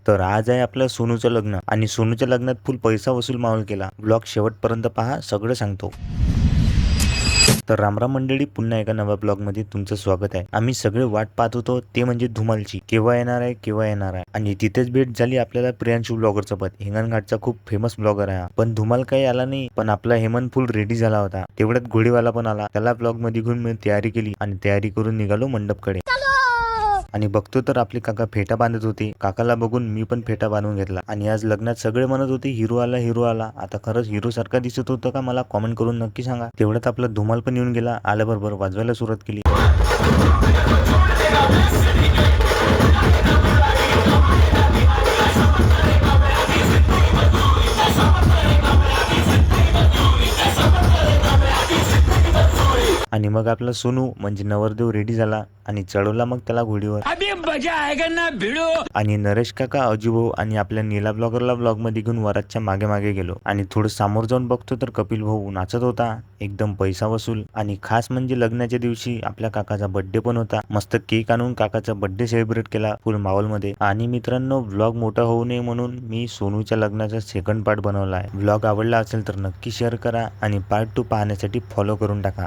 तर आज आहे आपलं सोनूचं लग्न आणि सोनूच्या लग्नात फुल पैसा वसूल माहोल केला. ब्लॉग शेवटपर्यंत पहा, सगळं सांगतो. तर रामराम मंडळी, पुन्हा एका नव्या ब्लॉगमध्ये तुमचं स्वागत आहे. आम्ही सगळे वाट पाहत होतो ते म्हणजे धुमालची, केव्हा येणार आहे केव्हा येणार आहे. आणि तिथेच भेट झाली आपल्याला प्रियांशू ब्लॉगर सोबत. हिंगणघाटचा खूप फेमस ब्लॉगर आहे. पण धुमाल काही आला नाही, पण आपला हेमंत फुल रेडी झाला होता. तेवढ्यात घोडीवाला पण आला. त्याला ब्लॉग मध्ये घेऊन मी तयारी केली आणि तयारी करून निघालो मंडपकडे. आणि बघतो तर आपले काका फेटा बांधत होते. काकाला बघून मी पण फेटा बांधून घेतला. आणि आज लग्नात सगळे म्हणत होते हिरो आला हिरो आला. आता खरंच हिरो सारखा दिसत होतं का? मला कॉमेंट करून नक्की सांगा. तेवढ्यात आपला धुमाल पण येऊन गेला. आल्याबरोबर वाजवायला सुरुवात केली. आणि मग आपला सोनू म्हणजे नवरदेव रेडी झाला आणि चढवला मग त्याला घोडीवर. आणि नरेश काका, अजूभाऊ आणि आपल्या नीला ब्लॉगरला ब्लॉग मध्ये घेऊन वरातच्या मागे मागे गेलो. आणि थोडं समोर जाऊन बघतो तर कपिल भाऊ नाचत होता, एकदम पैसा वसूल. आणि खास म्हणजे लग्नाच्या दिवशी आपल्या काकाचा बर्थडे पण होता. मस्त केक आणून काकाचा बर्थडे सेलिब्रेट केला फुल माहोल मध्ये. आणि मित्रांनो, ब्लॉग मोठा होऊ नये म्हणून मी सोनूच्या लग्नाचा सेकंड पार्ट बनवला आहे. ब्लॉग आवडला असेल तर नक्की शेअर करा आणि पार्ट 2 पाहण्यासाठी फॉलो करून टाका.